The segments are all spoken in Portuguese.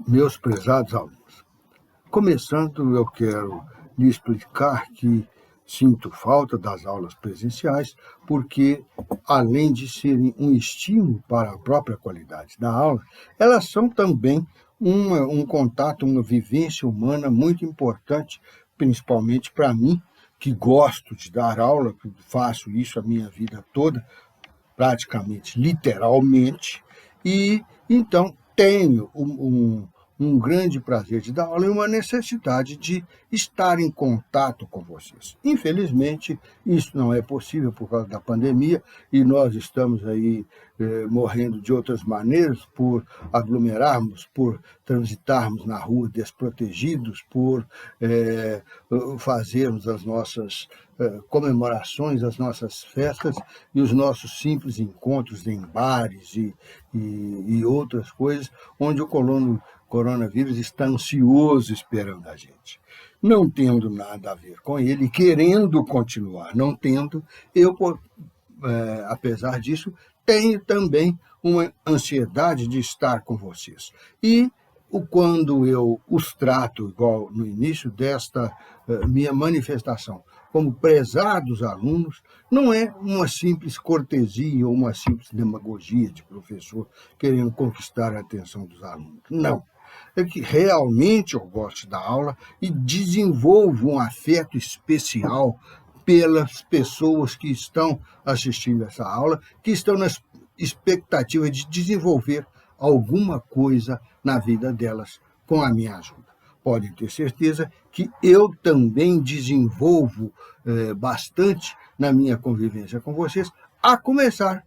Meus prezados alunos, começando, eu quero lhe explicar que sinto falta das aulas presenciais, porque, além de serem um estímulo para a própria qualidade da aula, elas são também um contato, uma vivência humana muito importante, principalmente para mim, que gosto de dar aula, que faço isso a minha vida toda, praticamente literalmente, e então tenho um grande prazer de dar aula e uma necessidade de estar em contato com vocês. Infelizmente, isso não é possível por causa da pandemia e nós estamos aí morrendo de outras maneiras por aglomerarmos, por transitarmos na rua desprotegidos, por fazermos as nossas comemorações, as nossas festas e os nossos simples encontros em bares e outras coisas, onde o coronavírus está ansioso esperando a gente. Não tendo nada a ver com ele, querendo continuar não tendo, eu, apesar disso, tenho também uma ansiedade de estar com vocês. E quando eu os trato, igual no início desta minha manifestação, como prezados alunos, não é uma simples cortesia ou uma simples demagogia de professor querendo conquistar a atenção dos alunos. Não. É que realmente eu gosto da aula e desenvolvo um afeto especial pelas pessoas que estão assistindo essa aula, que estão na expectativa de desenvolver alguma coisa na vida delas com a minha ajuda. Podem ter certeza que eu também desenvolvo bastante na minha convivência com vocês, a começar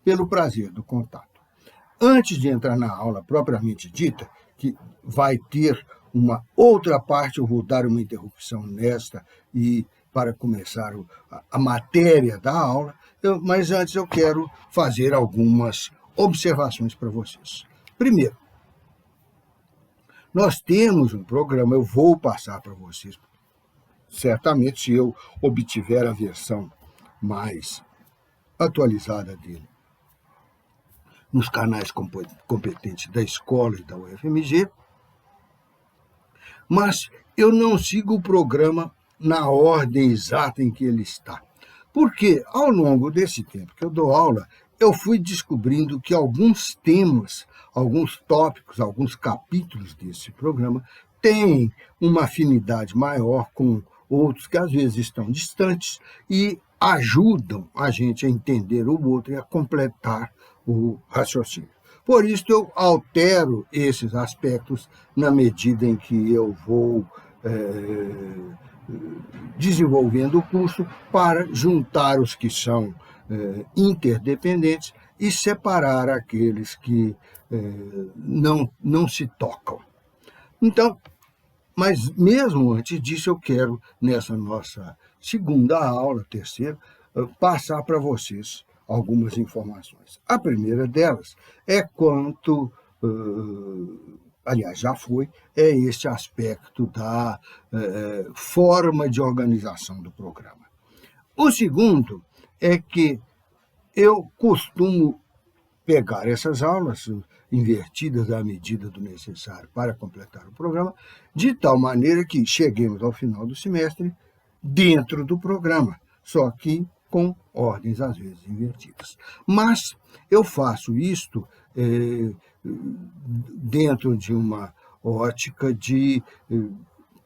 pelo prazer do contato. Antes de entrar na aula propriamente dita, que vai ter uma outra parte, eu vou dar uma interrupção nesta e para começar a matéria da aula, mas antes eu quero fazer algumas observações para vocês. Primeiro, nós temos um programa, eu vou passar para vocês, certamente se eu obtiver a versão mais atualizada dele, nos canais competentes da escola e da UFMG, mas eu não sigo o programa na ordem exata em que ele está. Porque, ao longo desse tempo que eu dou aula, eu fui descobrindo que alguns temas, alguns tópicos, alguns capítulos desse programa têm uma afinidade maior com outros que às vezes estão distantes e ajudam a gente a entender o outro e a completar o raciocínio. Por isso, eu altero esses aspectos na medida em que eu vou desenvolvendo o curso para juntar os que são interdependentes e separar aqueles que não se tocam. Então, mas mesmo antes disso, eu quero, nessa nossa segunda aula, terceira, passar para vocês algumas informações. A primeira delas é quanto, aliás, já foi, é esse aspecto da forma de organização do programa. O segundo é que eu costumo pegar essas aulas invertidas à medida do necessário para completar o programa, de tal maneira que cheguemos ao final do semestre dentro do programa, só que com ordens, às vezes, invertidas. Mas eu faço isto dentro de uma ótica de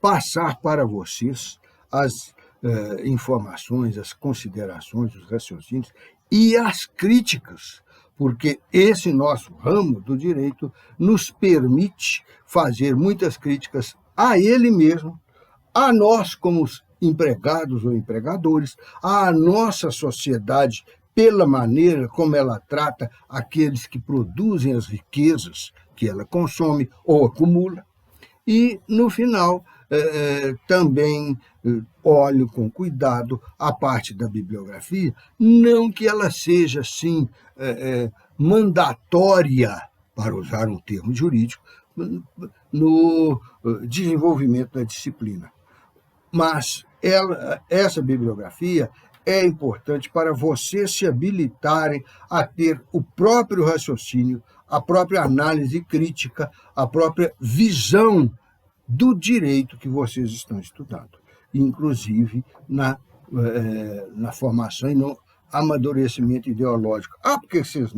passar para vocês as informações, as considerações, os raciocínios e as críticas, porque esse nosso ramo do direito nos permite fazer muitas críticas a ele mesmo, a nós como empregados ou empregadores, à nossa sociedade pela maneira como ela trata aqueles que produzem as riquezas que ela consome ou acumula. E, no final, também olho com cuidado a parte da bibliografia, não que ela seja, assim, mandatória, para usar um termo jurídico, no desenvolvimento da disciplina. Mas essa bibliografia é importante para vocês se habilitarem a ter o próprio raciocínio, a própria análise crítica, a própria visão do direito que vocês estão estudando, inclusive na formação e no amadurecimento ideológico. Porque vocês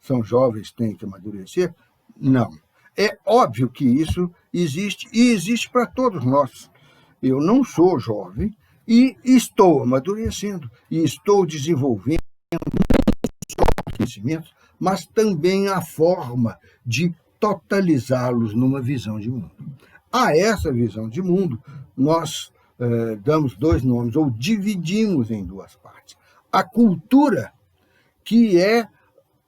são jovens, têm que amadurecer? Não. É óbvio que isso existe, e existe para todos nós. Eu não sou jovem e estou amadurecendo, e estou desenvolvendo conhecimentos, mas também a forma de totalizá-los numa visão de mundo. A essa visão de mundo, nós damos dois nomes, ou dividimos em duas partes. A cultura, que é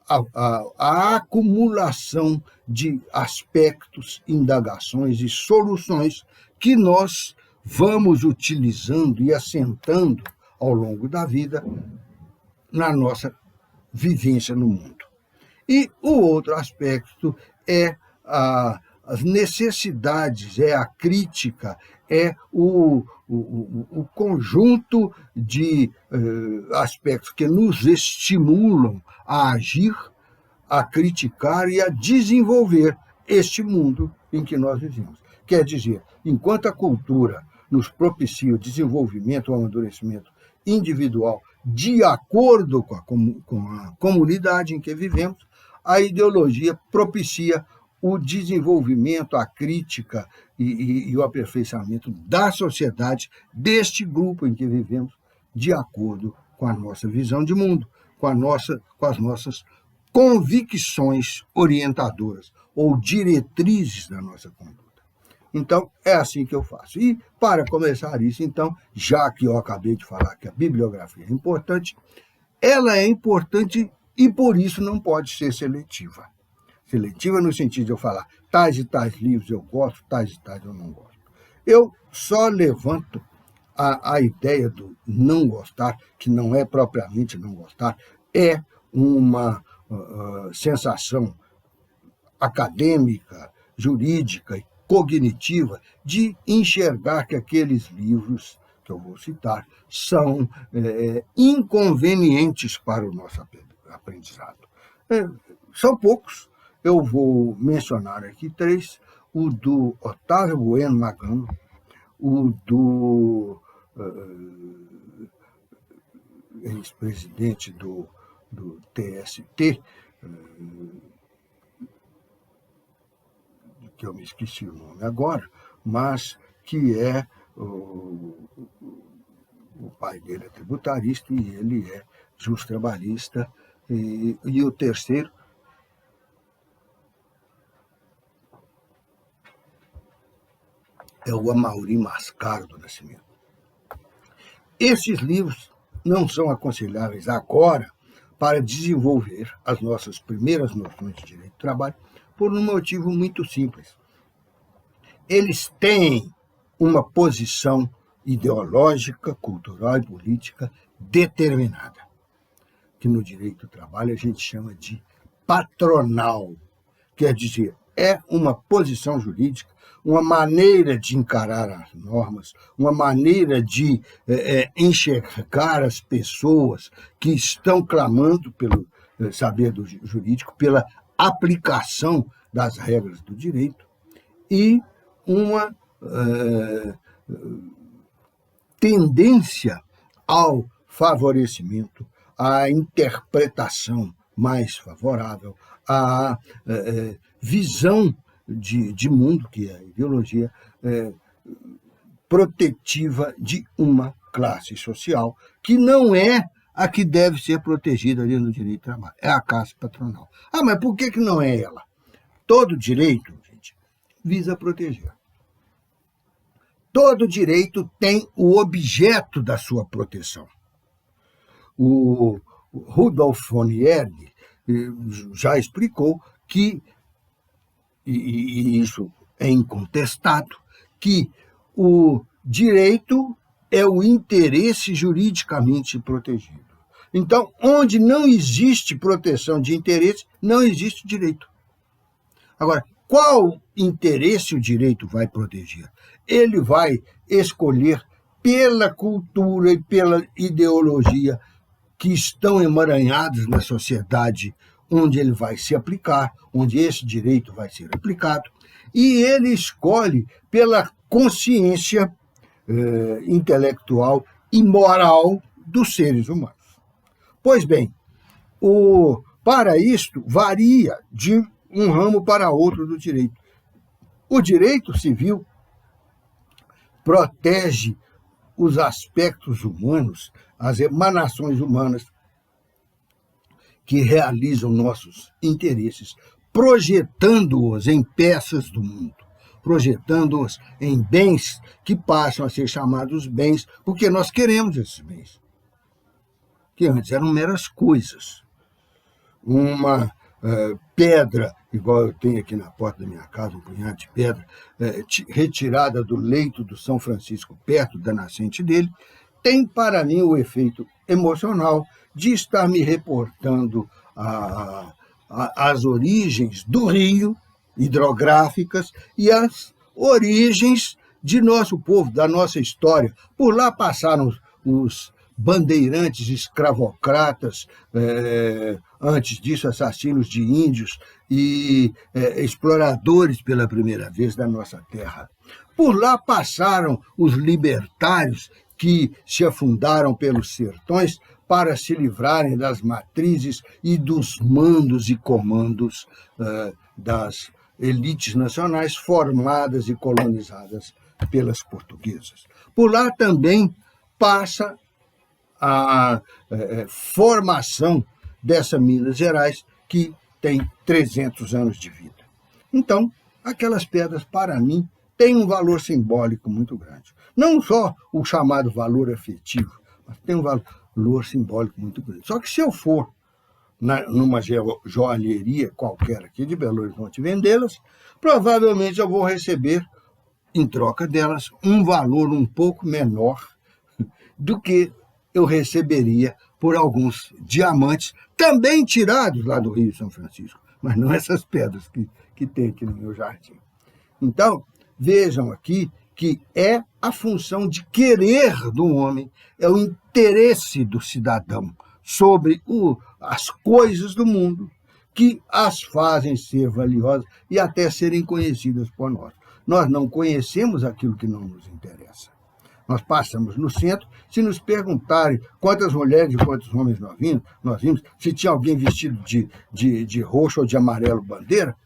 a acumulação de aspectos, indagações e soluções que nós vamos utilizando e assentando ao longo da vida na nossa vivência no mundo. E o outro aspecto é as necessidades, é a crítica, é o conjunto de aspectos que nos estimulam a agir, a criticar e a desenvolver este mundo em que nós vivemos. Quer dizer, enquanto a cultura nos propicia o desenvolvimento, o amadurecimento individual de acordo com a comunidade em que vivemos, a ideologia propicia o desenvolvimento, a crítica e o aperfeiçoamento da sociedade, deste grupo em que vivemos, de acordo com a nossa visão de mundo, com as nossas convicções orientadoras ou diretrizes da nossa conduta. Então, é assim que eu faço. E, para começar isso, então, já que eu acabei de falar que a bibliografia é importante, ela é importante e, por isso, não pode ser seletiva. Seletiva no sentido de eu falar tais e tais livros eu gosto, tais e tais eu não gosto. Eu só levanto a ideia do não gostar, que não é propriamente não gostar, é uma sensação acadêmica, jurídica e cognitiva de enxergar que aqueles livros que eu vou citar são inconvenientes para o nosso aprendizado. São poucos. Eu vou mencionar aqui três: o do Otávio Bueno Magano, o do ex-presidente do TST, que eu me esqueci o nome agora, mas que é o pai dele é tributarista e ele é justo-trabalhista, e o terceiro é o Amaury Mascaro do Nascimento. Esses livros não são aconselháveis agora para desenvolver as nossas primeiras noções de direito do trabalho, por um motivo muito simples. Eles têm uma posição ideológica, cultural e política determinada, que no direito do trabalho a gente chama de patronal. Quer dizer, é uma posição jurídica, uma maneira de encarar as normas, uma maneira de enxergar as pessoas que estão clamando pelo saber jurídico, pela aplicação das regras do direito, e uma tendência ao favorecimento, à interpretação mais favorável, à visão de mundo, que é a ideologia protetiva de uma classe social, que não é a que deve ser protegida dentro do direito do trabalho, é a classe patronal. Mas por que não é ela? Todo direito, gente, visa proteger. Todo direito tem o objeto da sua proteção. O Rudolf von Ehring já explicou que, e isso é incontestado, que o direito é o interesse juridicamente protegido. Então, onde não existe proteção de interesse, não existe direito. Agora, qual interesse o direito vai proteger? Ele vai escolher pela cultura e pela ideologia que estão emaranhados na sociedade onde ele vai se aplicar, onde esse direito vai ser aplicado, e ele escolhe pela consciência intelectual e moral dos seres humanos. Pois bem, para isto varia de um ramo para outro do direito. O direito civil protege os aspectos humanos, as emanações humanas que realizam nossos interesses, projetando-os em peças do mundo, projetando-os em bens que passam a ser chamados bens, porque nós queremos esses bens, que antes eram meras coisas. Uma pedra, igual eu tenho aqui na porta da minha casa, um punhado de pedra, retirada do leito do São Francisco, perto da nascente dele, tem para mim o efeito emocional de estar me reportando às origens do rio, hidrográficas, e às origens de nosso povo, da nossa história. Por lá passaram os bandeirantes escravocratas, antes disso assassinos de índios e exploradores pela primeira vez da nossa terra. Por lá passaram os libertários que se afundaram pelos sertões para se livrarem das matrizes e dos mandos e comandos das elites nacionais formadas e colonizadas pelas portuguesas. Por lá também passa a formação dessa Minas Gerais, que tem 300 anos de vida. Então, aquelas pedras, para mim, têm um valor simbólico muito grande. Não só o chamado valor afetivo, mas tem um valor simbólico muito grande. Só que se eu for numa joalheria qualquer aqui de Belo Horizonte vendê-las, provavelmente eu vou receber, em troca delas, um valor um pouco menor do que eu receberia por alguns diamantes, também tirados lá do Rio de São Francisco, mas não essas pedras que tem aqui no meu jardim. Então, vejam aqui que é a função de querer do homem, é o interesse do cidadão sobre as coisas do mundo que as fazem ser valiosas e até serem conhecidas por nós. Nós não conhecemos aquilo que não nos interessa. Nós passamos no centro, se nos perguntarem quantas mulheres e quantos homens nós vimos, se tinha alguém vestido de roxo ou de amarelo bandeira,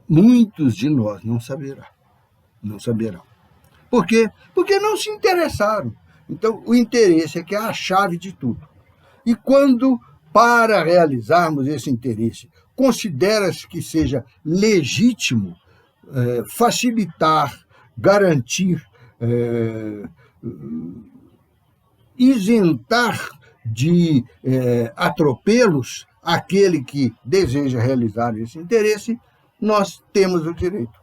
muitos de nós não saberão. Por quê? Porque não se interessaram. Então, o interesse é que é a chave de tudo. E quando, para realizarmos esse interesse, considera-se que seja legítimo facilitar, garantir, isentar de atropelos aquele que deseja realizar esse interesse, nós temos o direito.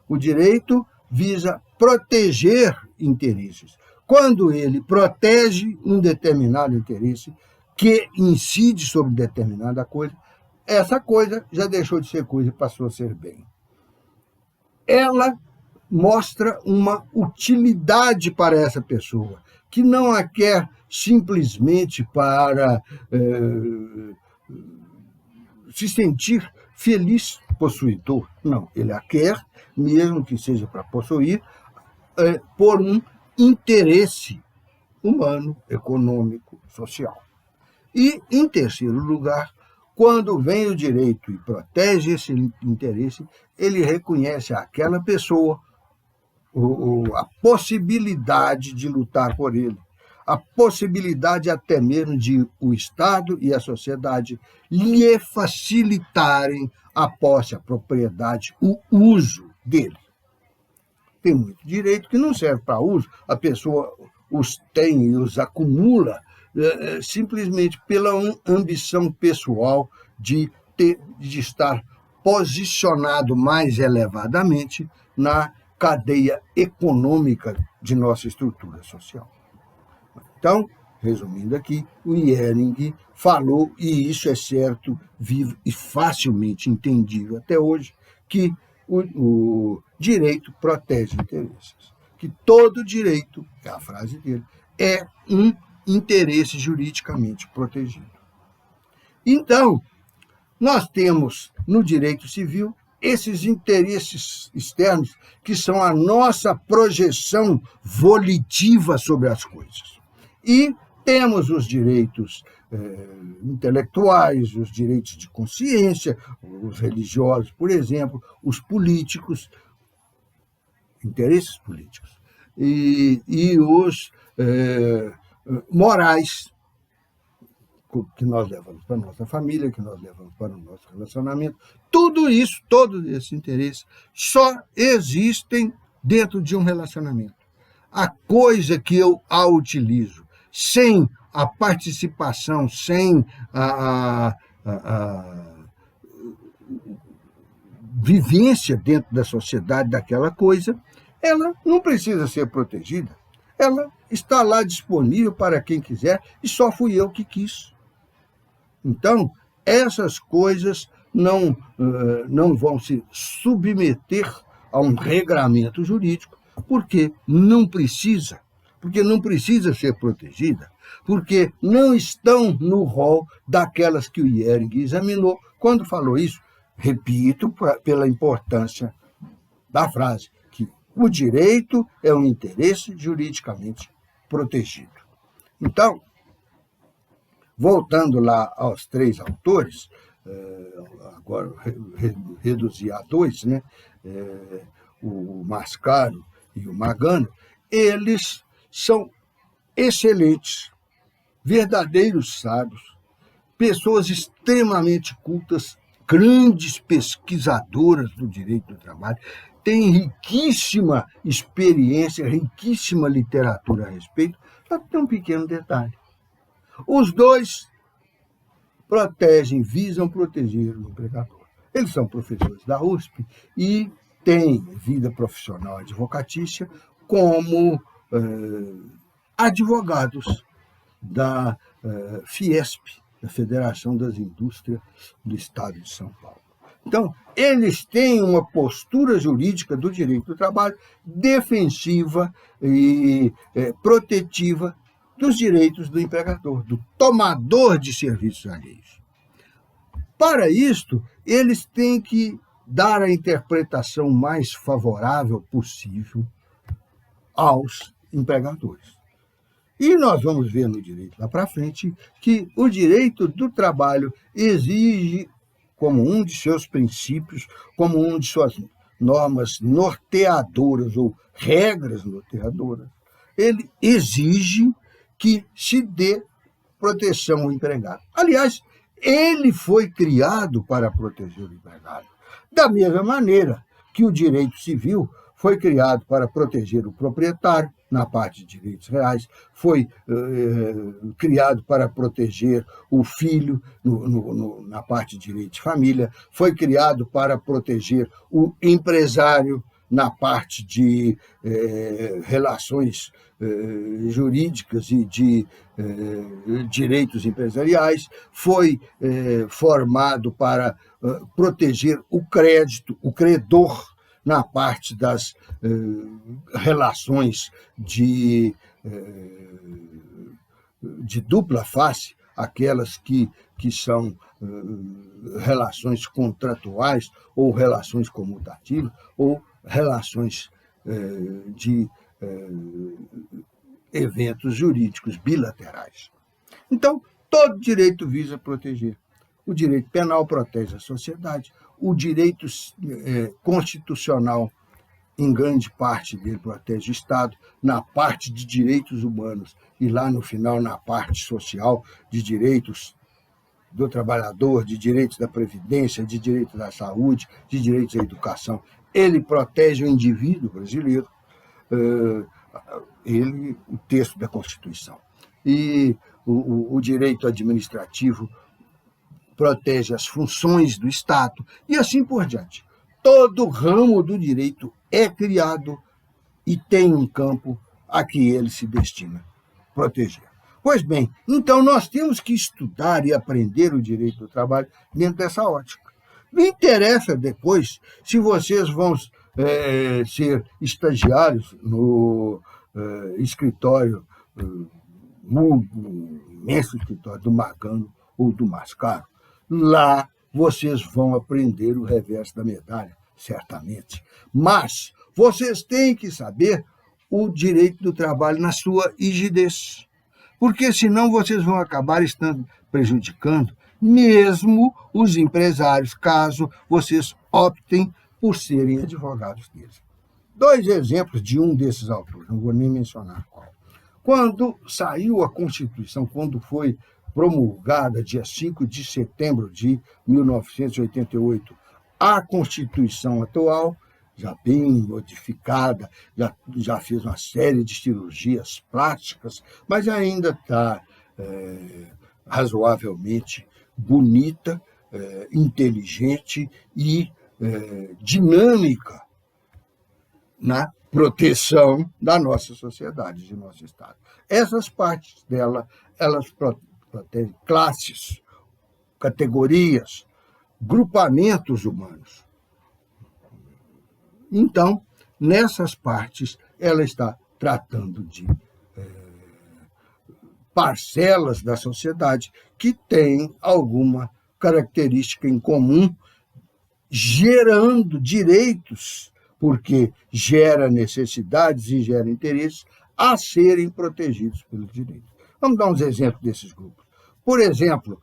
O direito visa proteger interesses. Quando ele protege um determinado interesse que incide sobre determinada coisa, essa coisa já deixou de ser coisa e passou a ser bem. Ela mostra uma utilidade para essa pessoa, que não a quer simplesmente para se sentir feliz possuidor. Não, ele a quer, mesmo que seja para possuir, por um interesse humano, econômico, social. E, em terceiro lugar, quando vem o direito e protege esse interesse, ele reconhece àquela pessoa a possibilidade de lutar por ele, a possibilidade até mesmo de o Estado e a sociedade lhe facilitarem a posse, a propriedade, o uso dele. Tem muito direito que não serve para uso, a pessoa os tem e os acumula simplesmente pela ambição pessoal de estar posicionado mais elevadamente na cadeia econômica de nossa estrutura social. Então, resumindo aqui, o Ehring falou, e isso é certo, vivo e facilmente entendível até hoje, que o direito protege interesses. Que todo direito, é a frase dele, é um interesse juridicamente protegido. Então, nós temos, no direito civil, esses interesses externos que são a nossa projeção volitiva sobre as coisas. E temos os direitos intelectuais, os direitos de consciência, os religiosos, por exemplo, os políticos, interesses políticos, e os morais, que nós levamos para a nossa família, que nós levamos para o nosso relacionamento. Tudo isso, todos esses interesses, só existem dentro de um relacionamento. A coisa que eu a utilizo sem a participação, sem a vivência dentro da sociedade daquela coisa, ela não precisa ser protegida. Ela está lá disponível para quem quiser e só fui eu que quis. Então, essas coisas não vão se submeter a um regramento jurídico, porque não precisa ser protegida, porque não estão no rol daquelas que o Hering examinou. Quando falou isso, repito, pela importância da frase, que o direito é um interesse juridicamente protegido. Então, voltando lá aos três autores, agora reduzir a dois, né? O Mascaro e o Magano, eles são excelentes, verdadeiros sábios, pessoas extremamente cultas, grandes pesquisadoras do direito do trabalho, têm riquíssima experiência, riquíssima literatura a respeito, só que tem um pequeno detalhe. Os dois visam proteger o empregador. Eles são professores da USP e têm vida profissional advocatícia como advogados da Fiesp, da Federação das Indústrias do Estado de São Paulo. Então, eles têm uma postura jurídica do direito do trabalho defensiva e protetiva dos direitos do empregador, do tomador de serviços alheios. Para isto, eles têm que dar a interpretação mais favorável possível aos empregadores. E nós vamos ver no direito lá para frente que o direito do trabalho exige, como um de seus princípios, como um de suas normas norteadoras ou regras norteadoras, ele exige que se dê proteção ao empregado. Aliás, ele foi criado para proteger o empregado. Da mesma maneira que o direito civil foi criado para proteger o proprietário, na parte de direitos reais, foi criado para proteger o filho, na parte de direito de família, foi criado para proteger o empresário, na parte de relações jurídicas e de direitos empresariais, foi formado para proteger o crédito, o credor, na parte das relações de dupla face, aquelas que são relações contratuais ou relações comutativas ou relações de eventos jurídicos bilaterais. Então, todo direito visa proteger. O direito penal protege a sociedade, o direito constitucional, em grande parte dele, protege o Estado, na parte de direitos humanos e lá no final, na parte social, de direitos do trabalhador, de direitos da previdência, de direitos da saúde, de direitos à educação. Ele protege o indivíduo brasileiro, o texto da Constituição. E o direito administrativo protege as funções do Estado e assim por diante. Todo ramo do direito é criado e tem um campo a que ele se destina a proteger. Pois bem, então nós temos que estudar e aprender o direito do trabalho dentro dessa ótica. Não interessa depois se vocês vão ser estagiários no escritório, no imenso escritório do Magano ou do Mascaro. Lá vocês vão aprender o reverso da medalha, certamente. Mas vocês têm que saber o direito do trabalho na sua rigidez, porque senão vocês vão acabar estando prejudicando mesmo os empresários, caso vocês optem por serem advogados deles. 2 exemplos de um desses autores, não vou nem mencionar qual. Quando saiu a Constituição, quando foi promulgada, dia 5 de setembro de 1988, a Constituição atual, já bem modificada, já fez uma série de cirurgias plásticas, mas ainda está razoavelmente bonita, inteligente e dinâmica na proteção da nossa sociedade, de nosso Estado. Essas partes dela, elas protegem classes, categorias, grupamentos humanos. Então, nessas partes, ela está tratando de parcelas da sociedade que têm alguma característica em comum, gerando direitos, porque gera necessidades e gera interesses a serem protegidos pelos direitos. Vamos dar uns exemplos desses grupos. Por exemplo,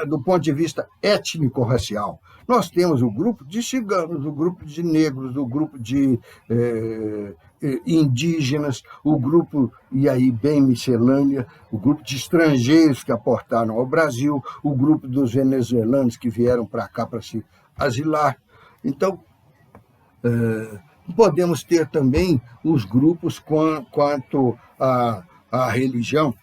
do ponto de vista étnico-racial, nós temos o grupo de ciganos, o grupo de negros, o grupo de indígenas, o grupo, e aí bem miscelânea, o grupo de estrangeiros que aportaram ao Brasil, o grupo dos venezuelanos que vieram para cá para se asilar. Então, podemos ter também os grupos quanto à religião,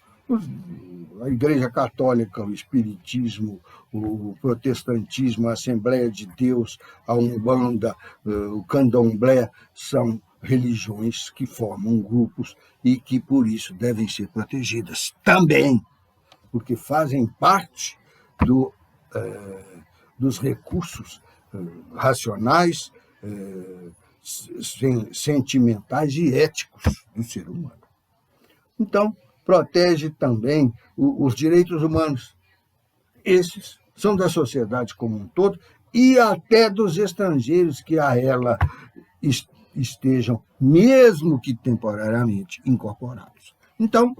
a Igreja Católica, o Espiritismo, o Protestantismo, a Assembleia de Deus, a Umbanda, o Candomblé, são religiões que formam grupos e que, por isso, devem ser protegidas também, porque fazem parte dos recursos racionais, sentimentais e éticos do ser humano. Então, protege também os direitos humanos. Esses são da sociedade como um todo e até dos estrangeiros que a ela estejam, mesmo que temporariamente, incorporados. Então,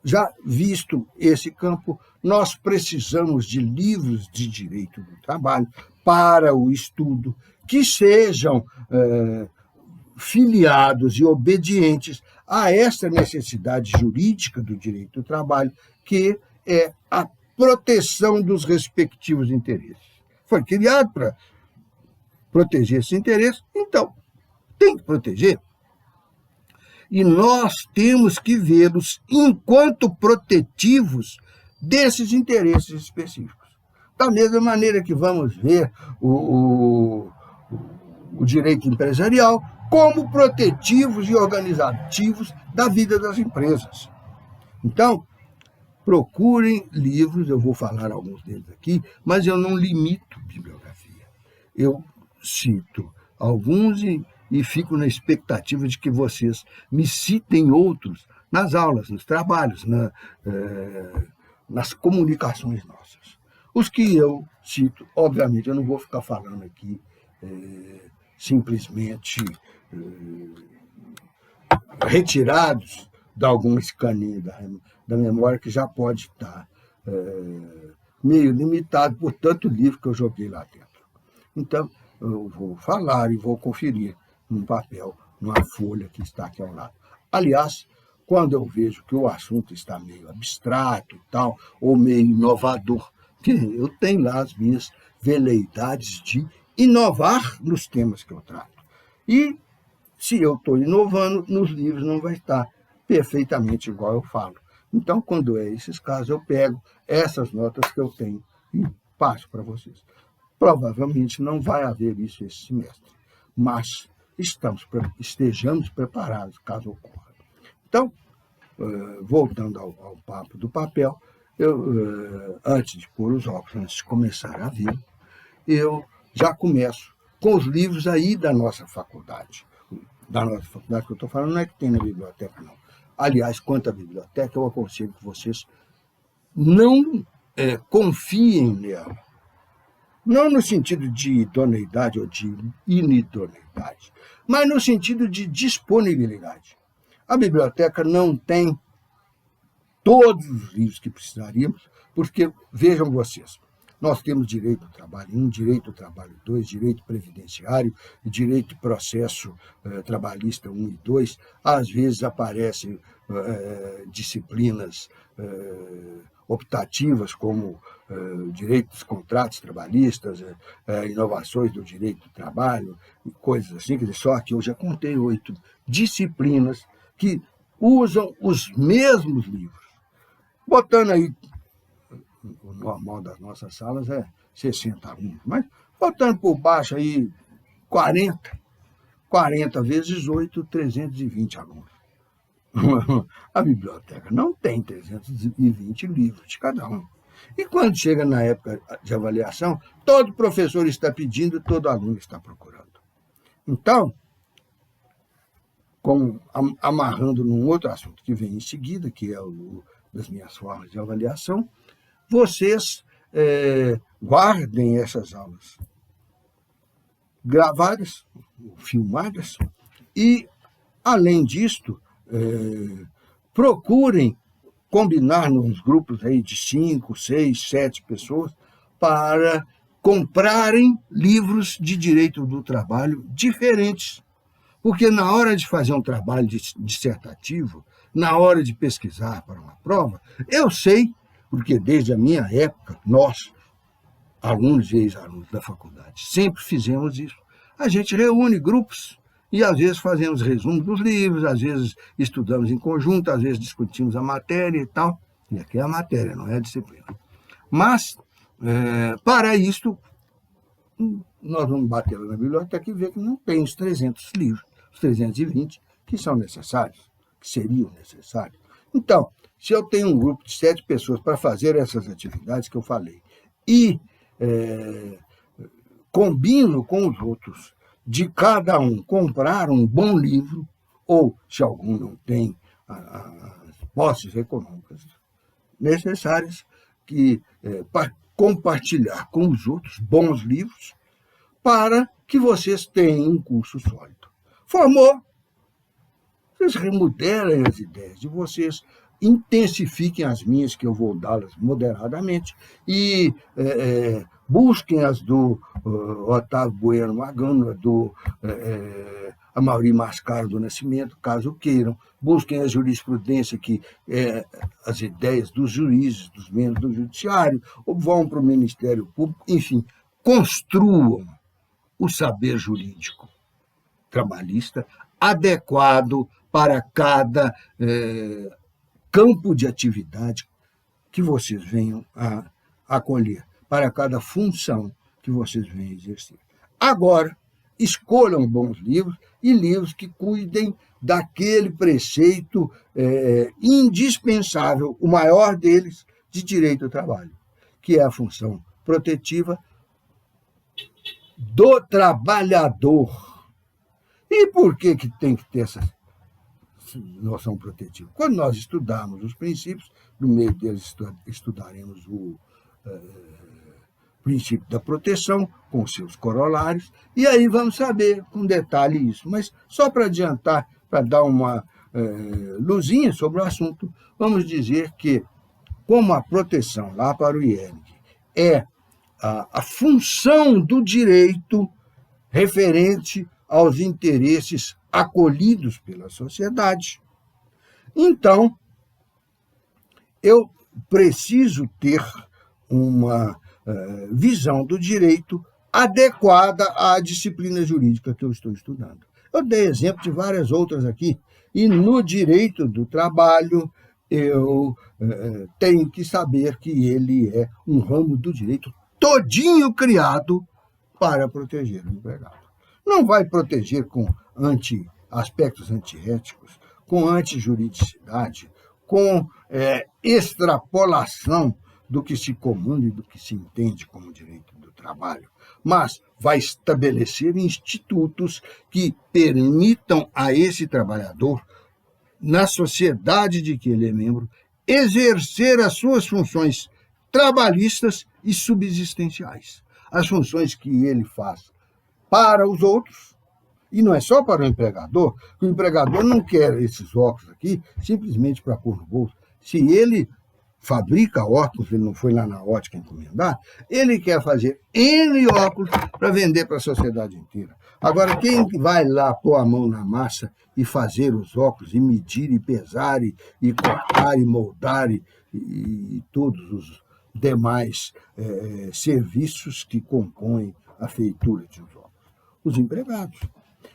já visto esse campo, nós precisamos de livros de direito do trabalho para o estudo que sejam filiados e obedientes a essa necessidade jurídica do direito do trabalho, que é a proteção dos respectivos interesses. Foi criado para proteger esses interesses, então tem que proteger. E nós temos que vê-los enquanto protetivos desses interesses específicos. Da mesma maneira que vamos ver o direito empresarial como protetivos e organizativos da vida das empresas. Então, procurem livros, eu vou falar alguns deles aqui, mas eu não limito bibliografia. Eu cito alguns e fico na expectativa de que vocês me citem outros nas aulas, nos trabalhos, nas comunicações nossas. Os que eu cito, obviamente, eu não vou ficar falando aqui simplesmente retirados de algum escaninho da memória, que já pode estar meio limitado por tanto livro que eu joguei lá dentro. Então, eu vou falar e vou conferir num papel, numa folha que está aqui ao lado. Aliás, quando eu vejo que o assunto está meio abstrato e tal, ou meio inovador, que eu tenho lá as minhas veleidades de inovar nos temas que eu trato. E se eu estou inovando, nos livros não vai estar perfeitamente igual eu falo. Então, quando é esses casos, eu pego essas notas que eu tenho e passo para vocês. Provavelmente não vai haver isso esse semestre, mas estejamos preparados caso ocorra. Então, voltando ao papo do papel, antes de pôr os óculos, antes de começar a ver, eu já começo com os livros aí da nossa faculdade. Da nossa faculdade que eu estou falando, não é que tem na biblioteca, não. Aliás, quanto à biblioteca, eu aconselho que vocês não confiem nela. Não no sentido de idoneidade ou de inidoneidade, mas no sentido de disponibilidade. A biblioteca não tem todos os livros que precisaríamos, porque, vejam vocês, nós temos direito ao trabalho 1, direito ao trabalho 2, direito previdenciário, direito de processo trabalhista 1 e 2. Às vezes aparecem disciplinas optativas, como direito dos contratos trabalhistas, inovações do direito do trabalho, coisas assim. Quer dizer, só que eu já contei 8 disciplinas que usam os mesmos livros. Botando aí, o normal das nossas salas é 60 alunos, mas botando por baixo aí 40 vezes 8, 320 alunos. A biblioteca não tem 320 livros de cada um. E quando chega na época de avaliação, todo professor está pedindo, todo aluno está procurando. Então, amarrando num outro assunto que vem em seguida, que é o das minhas formas de avaliação, vocês guardem essas aulas gravadas, filmadas, e, além disto, procurem combinar nos grupos aí de 5, 6, 7 pessoas para comprarem livros de direito do trabalho diferentes. Porque na hora de fazer um trabalho dissertativo, na hora de pesquisar para uma prova, eu sei, porque desde a minha época, nós, alunos e ex-alunos da faculdade, sempre fizemos isso. A gente reúne grupos e, às vezes, fazemos resumo dos livros, às vezes estudamos em conjunto, às vezes discutimos a matéria e tal. E aqui é a matéria, não é a disciplina. Mas, para isto, nós vamos bater na biblioteca e ver que não tem os 300 livros, os 320 que são necessários, que seriam necessários. Então, se eu tenho um grupo de 7 pessoas para fazer essas atividades que eu falei e combino com os outros de cada um comprar um bom livro, ou, se algum não tem, as posses econômicas necessárias, para compartilhar com os outros bons livros, para que vocês tenham um curso sólido. Formou, vocês remodelem as ideias de vocês, intensifiquem as minhas, que eu vou dá-las moderadamente, e busquem as do Otávio Bueno Magano, do Amaury Mascaro do Nascimento, caso queiram. Busquem a jurisprudência, que as ideias dos juízes, dos membros do judiciário, ou vão para o Ministério Público, enfim, construam o saber jurídico trabalhista adequado para cada campo de atividade que vocês venham a acolher, para cada função que vocês venham exercer. Agora, escolham bons livros e livros que cuidem daquele preceito indispensável, o maior deles, de direito ao trabalho, que é a função protetiva do trabalhador. E por que tem que ter essa noção protetiva? Quando nós estudarmos os princípios, no meio deles estudaremos o princípio da proteção, com seus corolários, e aí vamos saber com detalhe isso. Mas só para adiantar, para dar uma luzinha sobre o assunto, vamos dizer que, como a proteção lá para o IERG é a função do direito referente aos interesses acolhidos pela sociedade, então eu preciso ter uma visão do direito adequada à disciplina jurídica que eu estou estudando. Eu dei exemplo de várias outras aqui, e no direito do trabalho eu tenho que saber que ele é um ramo do direito todinho criado para proteger o empregado. Não vai proteger com aspectos antiéticos, com antijuridicidade, com extrapolação do que se comanda e do que se entende como direito do trabalho, mas vai estabelecer institutos que permitam a esse trabalhador, na sociedade de que ele é membro, exercer as suas funções trabalhistas e subsistenciais. As funções que ele faz para os outros, e não é só para o empregador não quer esses óculos aqui simplesmente para pôr no bolso. Se ele fabrica óculos, ele não foi lá na ótica encomendar, ele quer fazer N óculos para vender para a sociedade inteira. Agora, quem vai lá pôr a mão na massa e fazer os óculos, e medir, e pesar, e cortar, e moldar, e todos os demais serviços que compõem a feitura de os óculos? Os empregados.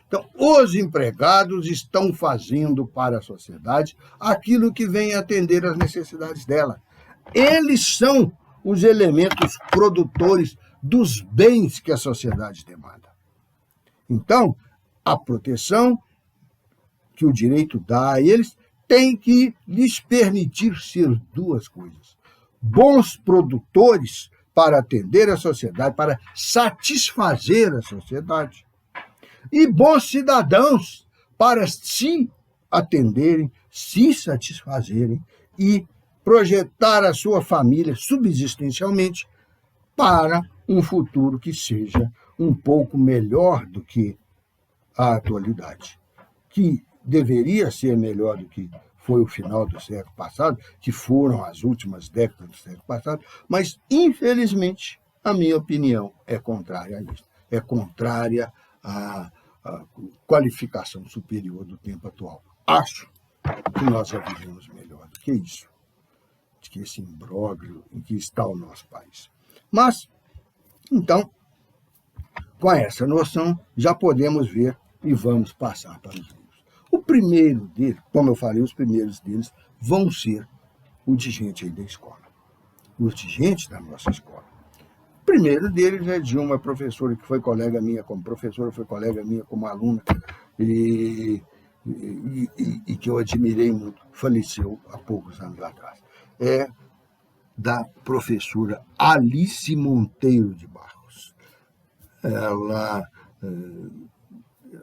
Então, os empregados estão fazendo para a sociedade aquilo que vem atender às necessidades dela. Eles são os elementos produtores dos bens que a sociedade demanda. Então, a proteção que o direito dá a eles tem que lhes permitir ser duas coisas: bons produtores para atender a sociedade, para satisfazer a sociedade, e bons cidadãos para se atenderem, se satisfazerem e projetar a sua família subsistencialmente para um futuro que seja um pouco melhor do que a atualidade, que deveria ser melhor do que foi o final do século passado, que foram as últimas décadas do século passado, mas, infelizmente, a minha opinião é contrária a isso. É contrária à qualificação superior do tempo atual. Acho que nós já vivemos melhor do que isso, de que esse imbróglio em que está o nosso país. Mas, então, com essa noção, já podemos ver e vamos passar para os livros. O primeiro deles, como eu falei, os primeiros deles vão ser o de gente aí da escola, os de gente da nossa escola. O primeiro deles é de uma professora que foi colega minha como professora, foi colega minha como aluna, e que eu admirei muito, faleceu há poucos anos atrás. É da professora Alice Monteiro de Barros. Ela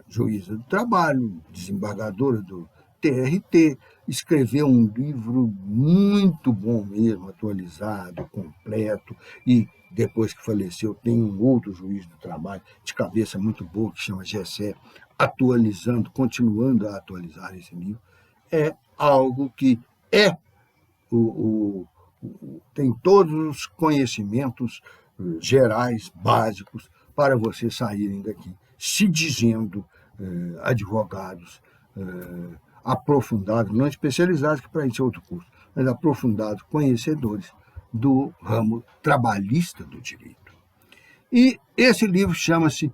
juíza do trabalho, desembargadora do TRT, escreveu um livro muito bom mesmo, atualizado, completo, e depois que faleceu tem um outro juiz do trabalho de cabeça muito boa, que chama Gessé, atualizando, continuando a atualizar esse livro. É algo que tem todos os conhecimentos gerais, básicos, para vocês saírem daqui se dizendo advogados aprofundados, não especializados, que para isso é outro curso, mas aprofundados, conhecedores do ramo trabalhista do direito. E esse livro chama-se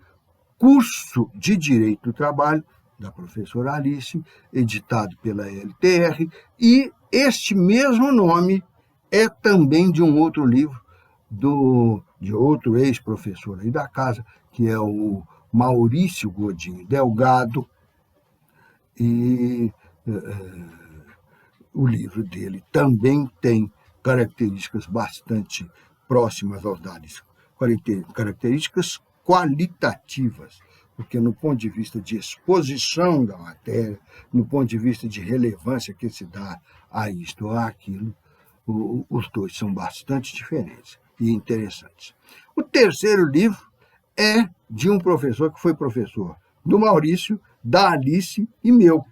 Curso de Direito do Trabalho, da professora Alice, editado pela LTR, e este mesmo nome é também de um outro livro de outro ex-professor aí da casa, que é o Maurício Godinho Delgado, e o livro dele também tem características bastante próximas aos dados, características qualitativas, porque no ponto de vista de exposição da matéria, no ponto de vista de relevância que se dá a isto ou àquilo, os dois são bastante diferentes e interessantes. O terceiro livro é de um professor que foi professor do Maurício, da Alice e meu,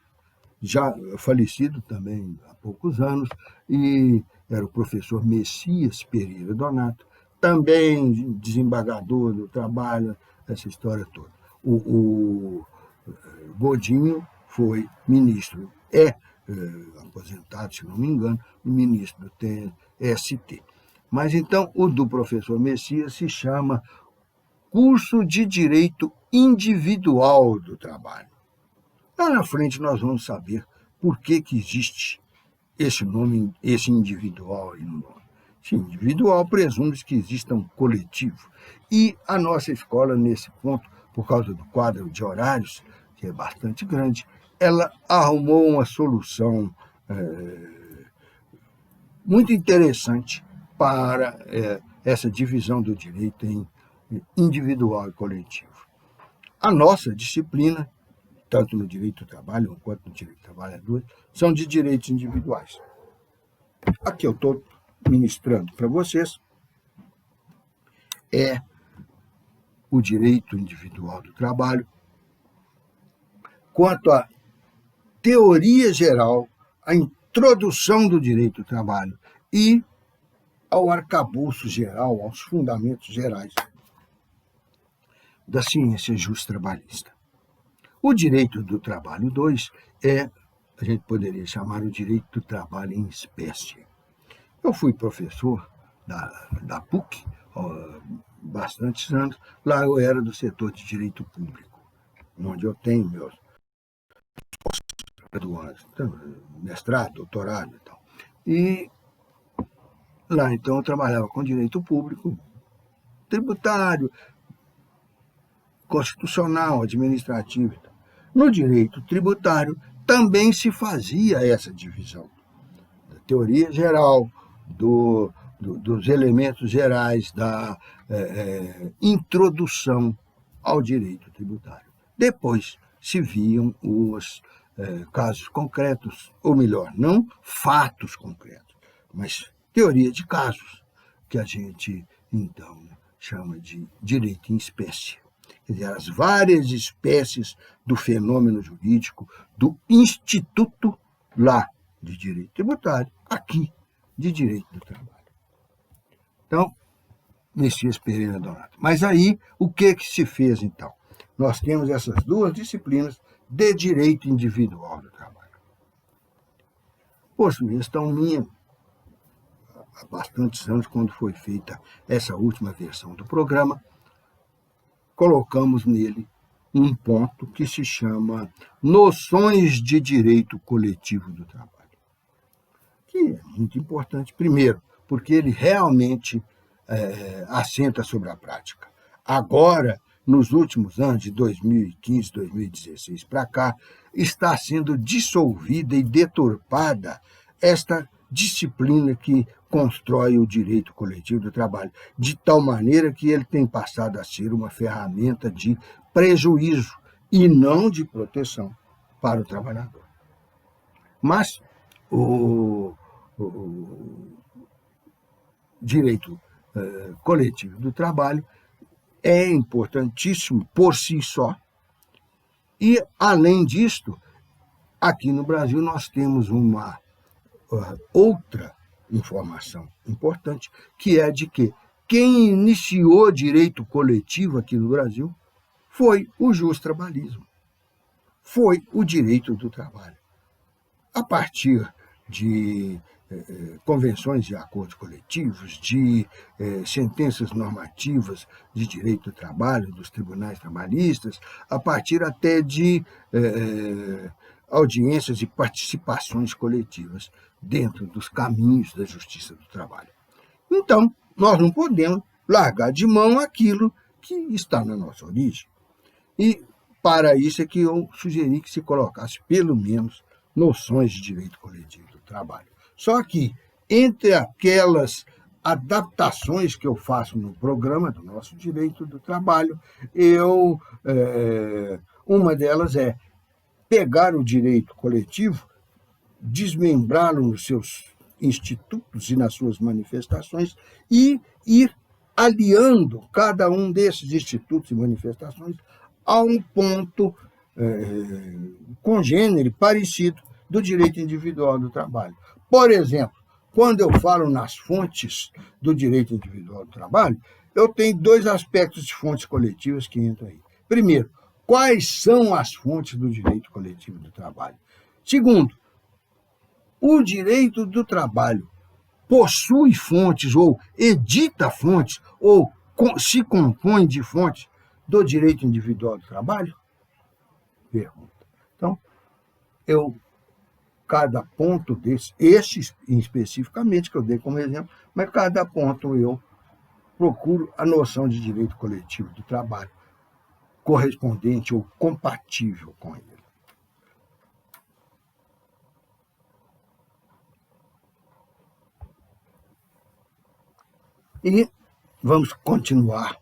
já falecido também há poucos anos, e era o professor Messias Pereira Donato, também desembargador do trabalho, essa história toda. O Godinho foi ministro, aposentado, se não me engano, ministro do TST. Mas então o do professor Messias se chama Curso de Direito Individual do Trabalho. Lá na frente nós vamos saber por que existe esse nome, esse individual aí no nome. Esse individual presume que exista um coletivo. E a nossa escola, nesse ponto, por causa do quadro de horários, que é bastante grande, ela arrumou uma solução muito interessante para essa divisão do direito em individual e coletivo. A nossa disciplina, tanto no direito do trabalho quanto no direito do trabalhador, são de direitos individuais. Aqui eu estou ministrando para vocês é o direito individual do trabalho, quanto à teoria geral, a introdução do direito do trabalho e ao arcabouço geral, aos fundamentos gerais da ciência justo-trabalhista. O direito do trabalho 2 a gente poderia chamar o direito do trabalho em espécie. Eu fui professor da PUC há bastantes anos, lá eu era do setor de direito público, onde eu tenho meus graduados, mestrado, doutorado e tal. E lá, então, eu trabalhava com direito público, tributário, constitucional, administrativo. No direito tributário, também se fazia essa divisão. Da teoria geral, dos elementos gerais da introdução ao direito tributário. Depois se viam os casos concretos, ou melhor, não fatos concretos, mas teoria de casos, que a gente, então, chama de direito em espécie. Quer dizer, as várias espécies do fenômeno jurídico, do instituto lá de direito tributário, aqui de direito do trabalho. Então, Messias Pereira Donato. Mas aí, o que se fez, então? Nós temos essas duas disciplinas de direito individual do trabalho. Por sugestão minha, há bastantes anos, quando foi feita essa última versão do programa, colocamos nele um ponto que se chama Noções de Direito Coletivo do Trabalho, que é muito importante, primeiro, porque ele realmente assenta sobre a prática. Agora, nos últimos anos, de 2015, 2016 para cá, está sendo dissolvida e deturpada esta disciplina que constrói o direito coletivo do trabalho, de tal maneira que ele tem passado a ser uma ferramenta de prejuízo e não de proteção para o trabalhador. Mas o direito coletivo do trabalho é importantíssimo por si só. E, além disto, aqui no Brasil nós temos uma outra informação importante, que é de que quem iniciou direito coletivo aqui no Brasil foi o justo-trabalhismo, foi o direito do trabalho. A partir de convenções de acordos coletivos, de sentenças normativas de direito do trabalho, dos tribunais trabalhistas, a partir até de audiências e participações coletivas dentro dos caminhos da justiça do trabalho. Então, nós não podemos largar de mão aquilo que está na nossa origem. E, para isso, é que eu sugeri que se colocasse, pelo menos, noções de direito coletivo do trabalho. Só que, entre aquelas adaptações que eu faço no programa do nosso direito do trabalho, uma delas é pegar o direito coletivo, desmembrá-lo nos seus institutos e nas suas manifestações e ir aliando cada um desses institutos e manifestações a um ponto congênere, parecido, do direito individual do trabalho. Por exemplo, quando eu falo nas fontes do direito individual do trabalho, eu tenho dois aspectos de fontes coletivas que entram aí. Primeiro, quais são as fontes do direito coletivo do trabalho? Segundo, o direito do trabalho possui fontes ou edita fontes ou se compõe de fontes do direito individual do trabalho? Pergunta. Então, cada ponto desse, este especificamente que eu dei como exemplo, mas cada ponto eu procuro a noção de direito coletivo do trabalho correspondente ou compatível com ele. E vamos continuar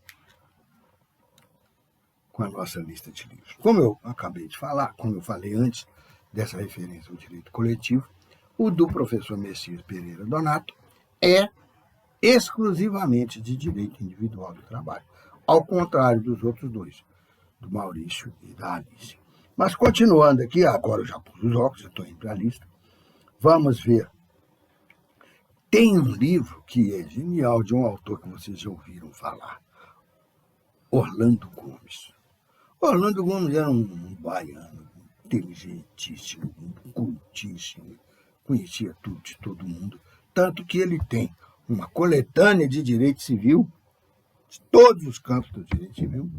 com a nossa lista de livros. Como eu acabei de falar, como eu falei antes dessa referência ao direito coletivo, o do professor Messias Pereira Donato é exclusivamente de direito individual do trabalho, ao contrário dos outros dois, do Maurício e da Alice. Mas continuando aqui, agora eu já pus os óculos, eu estou indo para a lista, vamos ver. Tem um livro que é genial, de um autor que vocês já ouviram falar, Orlando Gomes. Orlando Gomes era um baiano inteligentíssimo, cultíssimo, conhecia tudo de todo mundo, tanto que ele tem uma coletânea de direito civil, de todos os campos do direito civil,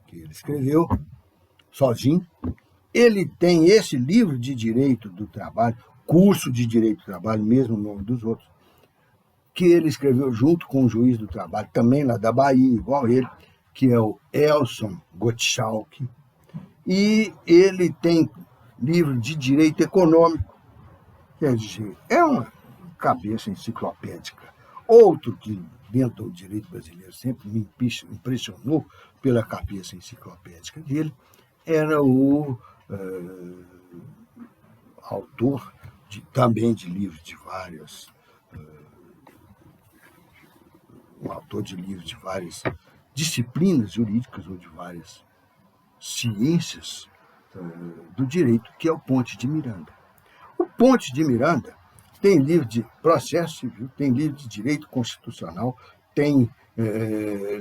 que ele escreveu sozinho. Ele tem esse livro de direito do trabalho, curso de direito do trabalho, mesmo o nome dos outros, que ele escreveu junto com o juiz do trabalho, também lá da Bahia, igual ele, que é o Elson Gottschalk. E ele tem livro de direito econômico, quer dizer, é uma cabeça enciclopédica. Outro que, dentro do direito brasileiro, sempre me impressionou pela cabeça enciclopédica dele, era o autor também de livros de várias... um autor de livros de várias disciplinas jurídicas ou de várias ciências do direito, que é o Ponte de Miranda. O Ponte de Miranda tem livro de processo civil, tem livro de direito constitucional, tem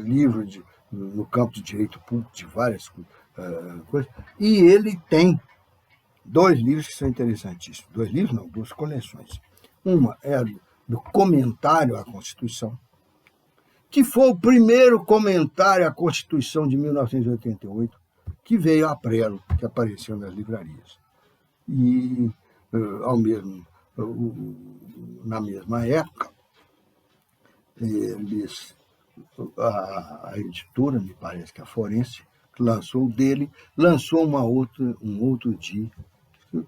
livro no campo de direito público de várias coisas, e ele tem 2 livros que são interessantíssimos. 2 livros não, 2 coleções. Uma é do Comentário à Constituição, que foi o primeiro comentário à Constituição de 1988, que veio a prelo, que apareceu nas livrarias. E, na mesma época, a editora, me parece que a Forense, que lançou o dele, lançou um outro de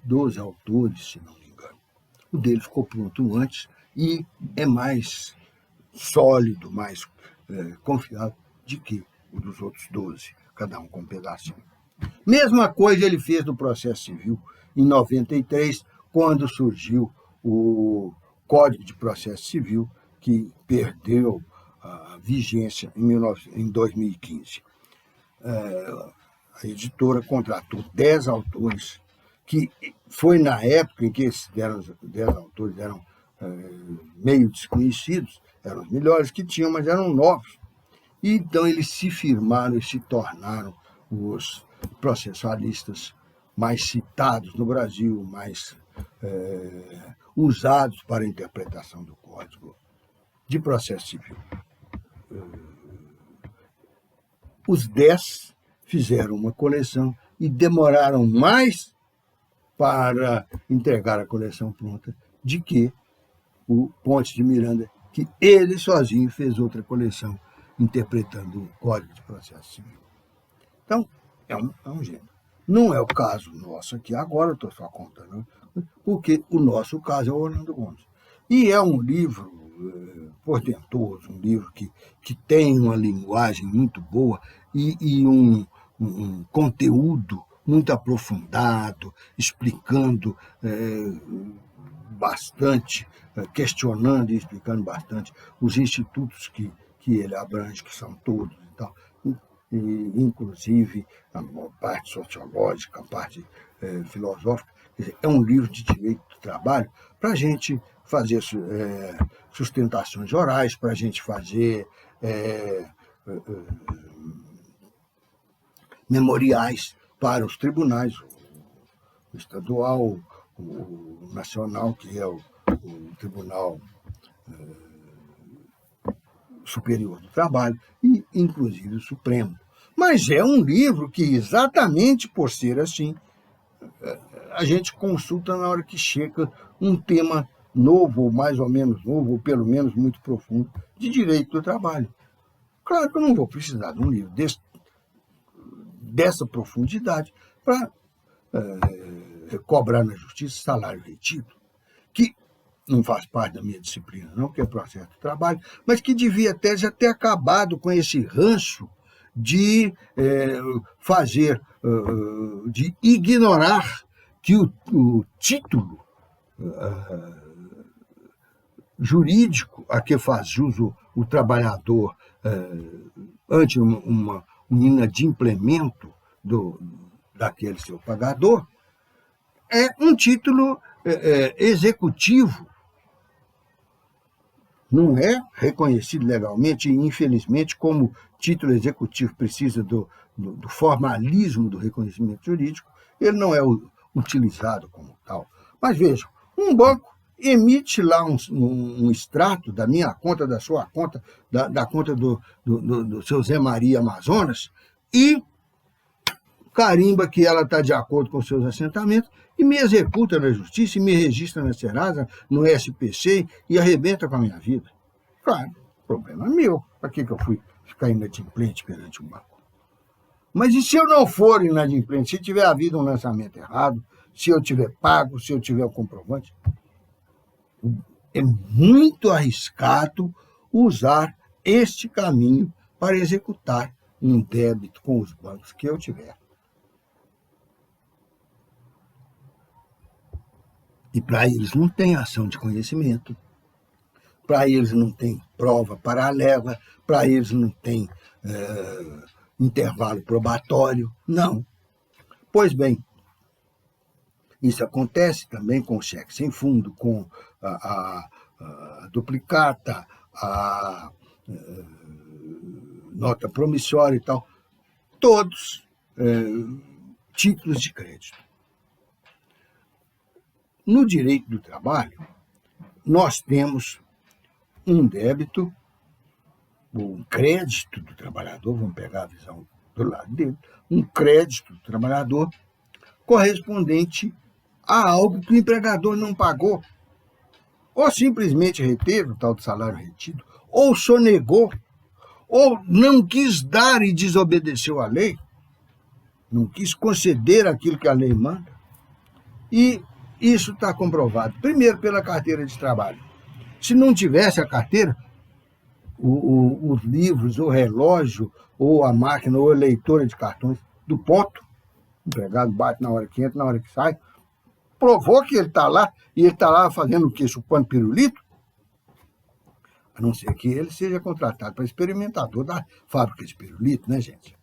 12 autores, se não me engano. O dele ficou pronto antes e é mais sólido, mais confiável de que o dos outros 12, cada um com um pedacinho. Mesma coisa ele fez no processo civil em 93, quando surgiu o Código de Processo Civil, que perdeu a vigência em 2015. A editora contratou 10 autores, que foi na época em que esses 10 autores eram meio desconhecidos, eram os melhores que tinham, mas eram novos. E então eles se firmaram e se tornaram os processualistas mais citados no Brasil, mais usados para a interpretação do Código de Processo Civil. Os 10 fizeram uma coleção e demoraram mais para entregar a coleção pronta do que o Ponte de Miranda, que ele sozinho fez outra coleção interpretando o Código de Processo Civil. Então, é um gênio. Não é o caso nosso aqui agora, eu estou só contando, porque o nosso caso é o Orlando Gomes. E é um livro portentoso, um livro que tem uma linguagem muito boa e um conteúdo muito aprofundado, explicando bastante, questionando e explicando bastante os institutos que ele abrange, que são todos e tal, inclusive a parte sociológica, a parte filosófica. Quer dizer, é um livro de direito do trabalho para a gente fazer sustentações orais, para a gente fazer memoriais para os tribunais, o estadual, o nacional, que é o Tribunal Superior do Trabalho, e inclusive o Supremo. Mas é um livro que, exatamente por ser assim, a gente consulta na hora que chega um tema novo, ou mais ou menos novo, ou pelo menos muito profundo, de direito do trabalho. Claro que eu não vou precisar de um livro dessa profundidade para cobrar na justiça salário retido, que não faz parte da minha disciplina, não, que é processo de trabalho, mas que devia até já ter acabado com esse ranço de de ignorar que o título jurídico a que faz jus o trabalhador ante uma inadimplemento daquele seu pagador, é um título executivo. Não é reconhecido legalmente e, infelizmente, como título executivo precisa do formalismo do reconhecimento jurídico, ele não é utilizado como tal. Mas vejam, um banco emite lá um extrato da minha conta, da sua conta, da conta do seu Zé Maria Amazonas, e carimba que ela está de acordo com os seus assentamentos e me executa na justiça, e me registra na Serasa, no SPC, e arrebenta com a minha vida. Claro, problema meu. Para que eu fui ficar inadimplente perante o banco? Mas e se eu não for inadimplente? Se tiver havido um lançamento errado, se eu tiver pago, se eu tiver o comprovante? É muito arriscado usar este caminho para executar um débito com os bancos que eu tiver. E para eles não tem ação de conhecimento, para eles não tem prova paralela, para eles não tem intervalo probatório, não. Pois bem, isso acontece também com o cheque sem fundo, com a duplicata, a nota promissória e tal, todos títulos de crédito. No direito do trabalho, nós temos um débito, um crédito do trabalhador, vamos pegar a visão do lado dele, um crédito do trabalhador correspondente a algo que o empregador não pagou, ou simplesmente reteve o tal do salário retido, ou sonegou, ou não quis dar e desobedeceu à lei, não quis conceder aquilo que a lei manda. E isso está comprovado, primeiro, pela carteira de trabalho. Se não tivesse a carteira, os livros, o relógio, ou a máquina, ou a leitora de cartões do ponto, o empregado bate na hora que entra, na hora que sai, provou que ele está lá, e ele está lá fazendo o quê? Chupando pirulito? A não ser que ele seja contratado para experimentador da fábrica de pirulito, né, gente?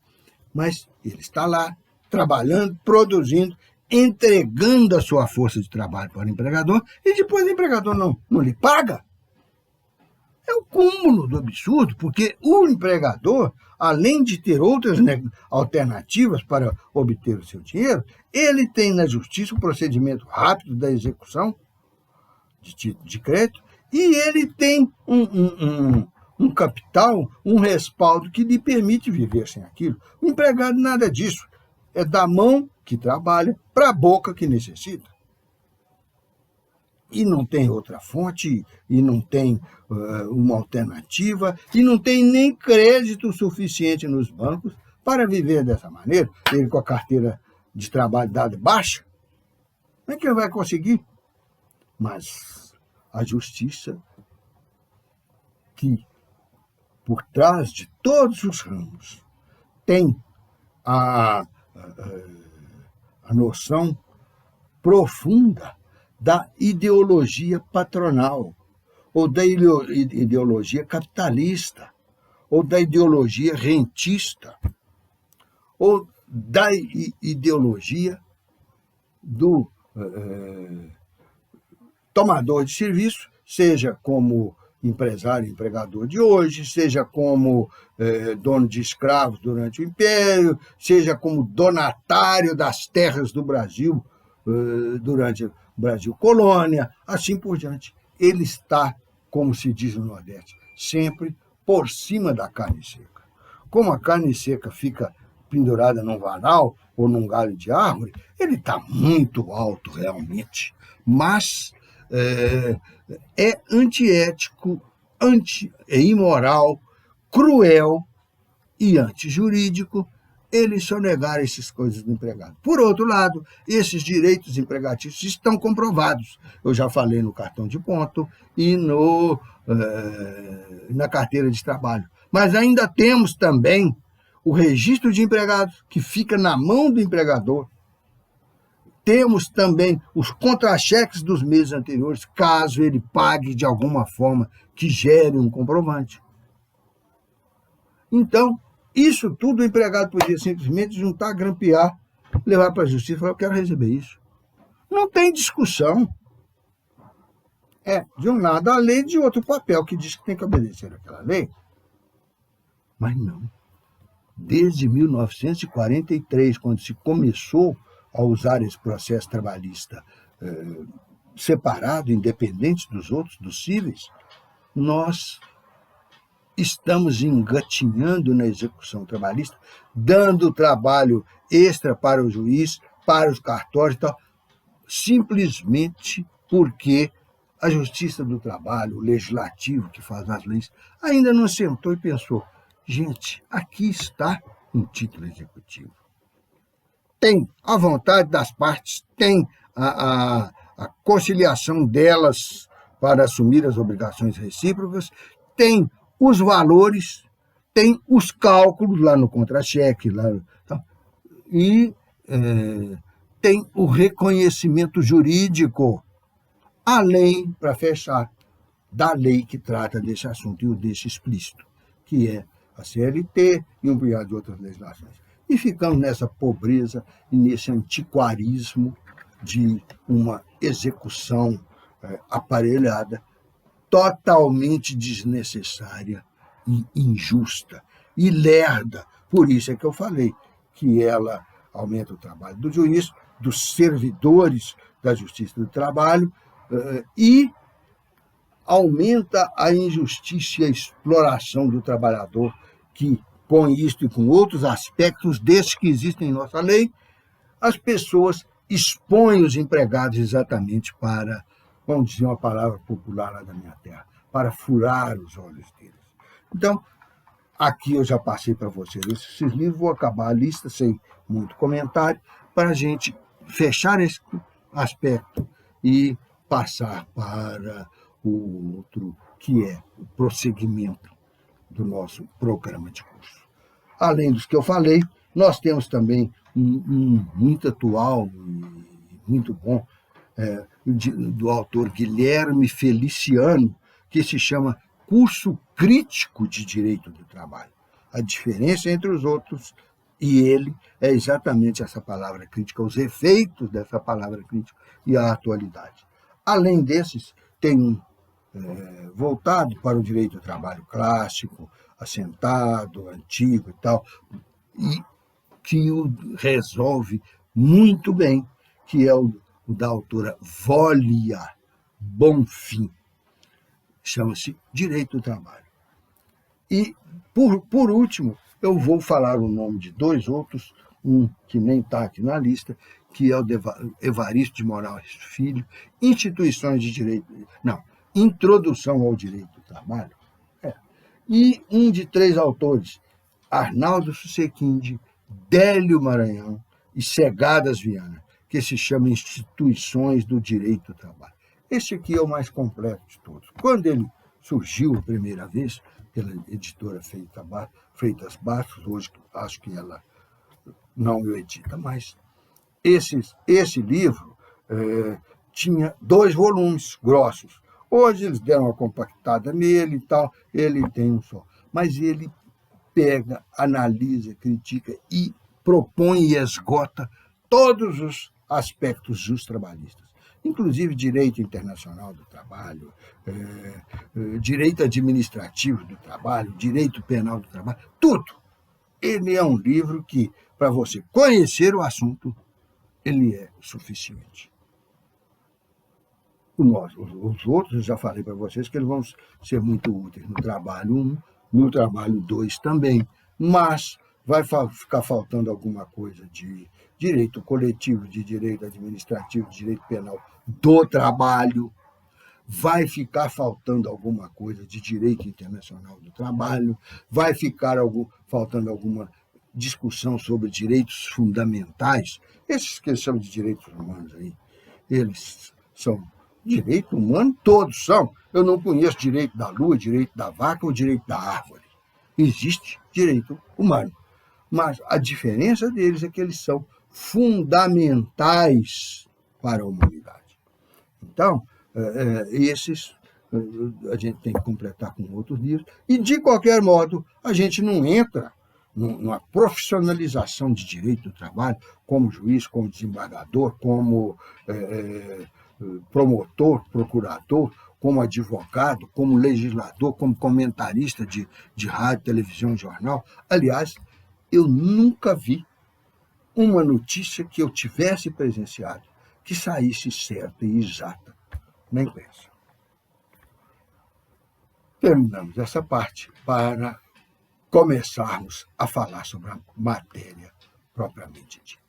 Mas ele está lá, trabalhando, produzindo, entregando a sua força de trabalho para o empregador, e depois o empregador não lhe paga. É o cúmulo do absurdo, porque o empregador, além de ter outras alternativas para obter o seu dinheiro, ele tem na justiça o procedimento rápido da execução de título de crédito, e ele tem um capital, um respaldo que lhe permite viver sem aquilo. O empregado nada disso. É da mão que trabalha para a boca que necessita. E não tem outra fonte, e não tem uma alternativa, e não tem nem crédito suficiente nos bancos para viver dessa maneira. Ele com a carteira de trabalho dada baixa, como é que ele vai conseguir? Mas a justiça, que por trás de todos os ramos tem a noção profunda da ideologia patronal, ou da ideologia capitalista, ou da ideologia rentista, ou da ideologia do tomador de serviço, seja como empresário, empregador de hoje, seja como dono de escravos durante o Império, seja como donatário das terras do Brasil durante o Brasil Colônia, assim por diante. Ele está, como se diz no Nordeste, sempre por cima da carne seca. Como a carne seca fica pendurada num varal ou num galho de árvore, ele está muito alto realmente, mas é antiético, é imoral, cruel e antijurídico ele sonegar essas coisas do empregado. Por outro lado, esses direitos empregatícios estão comprovados. Eu já falei no cartão de ponto e na carteira de trabalho. Mas ainda temos também o registro de empregados, que fica na mão do empregador. temos também os contra-cheques dos meses anteriores, caso ele pague de alguma forma que gere um comprovante. Então, isso tudo o empregado podia simplesmente juntar, grampear, levar para a justiça e falar: eu quero receber isso. Não tem discussão. É, de um lado a lei, de outro o papel, que diz que tem que obedecer àquela lei. Mas não. Desde 1943, quando se começou a usar esse processo trabalhista separado, independente dos outros, dos cíveis, nós estamos engatinhando na execução trabalhista, dando trabalho extra para o juiz, para os cartórios e tal, simplesmente porque a Justiça do Trabalho, o legislativo que faz as leis, ainda não sentou e pensou: gente, aqui está um título executivo. Tem a vontade das partes, tem a conciliação delas para assumir as obrigações recíprocas, tem os valores, tem os cálculos lá no contra-cheque, e tem o reconhecimento jurídico, além, para fechar, da lei que trata desse assunto e o deixa explícito, que é a CLT e um punhado de outras legislações. E ficamos nessa pobreza e nesse antiquarismo de uma execução aparelhada, totalmente desnecessária e injusta e lerda. Por isso é que eu falei que ela aumenta o trabalho do juiz, dos servidores da Justiça do Trabalho, e aumenta a injustiça e a exploração do trabalhador, que, com isto e com outros aspectos desses que existem em nossa lei, as pessoas expõem os empregados exatamente para, vamos dizer uma palavra popular lá da minha terra, para furar os olhos deles. Então, aqui eu já passei para vocês esses livros, vou acabar a lista sem muito comentário, para a gente fechar esse aspecto e passar para o outro, que é o prosseguimento do nosso programa de curso. Além dos que eu falei, nós temos também um muito atual e muito bom, do autor Guilherme Feliciano, que se chama Curso Crítico de Direito do Trabalho. A diferença entre os outros e ele é exatamente essa palavra crítica, os efeitos dessa palavra crítica e a atualidade. Além desses, tem um voltado para o direito do trabalho clássico, assentado, antigo e tal, e que o resolve muito bem, que é o da autora Vólia Bonfim. Chama-se Direito do Trabalho. E, por último, eu vou falar o nome de dois outros, um que nem está aqui na lista, que é o de Evaristo de Moraes Filho, Instituições de Direito... Não, Introdução ao Direito do Trabalho. E um de três autores, Arnaldo Susequinde, Délio Maranhão e Segadas Viana, que se chama Instituições do Direito do Trabalho. Esse aqui é o mais completo de todos. Quando ele surgiu a primeira vez, pela editora Freitas Bastos, hoje acho que ela não o edita mais, esse livro tinha 2 volumes grossos. Hoje eles deram uma compactada nele e tal, ele tem um só. Mas ele pega, analisa, critica e propõe e esgota todos os aspectos trabalhistas, inclusive direito internacional do trabalho, direito administrativo do trabalho, direito penal do trabalho, tudo. Ele é um livro que, para você conhecer o assunto, ele é suficiente. Os outros, eu já falei para vocês que eles vão ser muito úteis no trabalho 1, no trabalho 2 também, mas vai ficar faltando alguma coisa de direito coletivo, de direito administrativo, de direito penal do trabalho, vai ficar faltando alguma coisa de direito internacional do trabalho, vai ficar faltando alguma discussão sobre direitos fundamentais, esses que eles chamam de direitos humanos aí, eles são direito humano, todos são. Eu não conheço direito da lua, direito da vaca ou direito da árvore. Existe direito humano. Mas a diferença deles é que eles são fundamentais para a humanidade. Então, esses a gente tem que completar com outros livros, e, de qualquer modo, a gente não entra numa profissionalização de direito do trabalho, como juiz, como desembargador, como promotor, procurador, como advogado, como legislador, como comentarista de rádio, televisão, jornal. Aliás, eu nunca vi uma notícia que eu tivesse presenciado que saísse certa e exata. Nem penso. Terminamos essa parte para começarmos a falar sobre a matéria propriamente dita.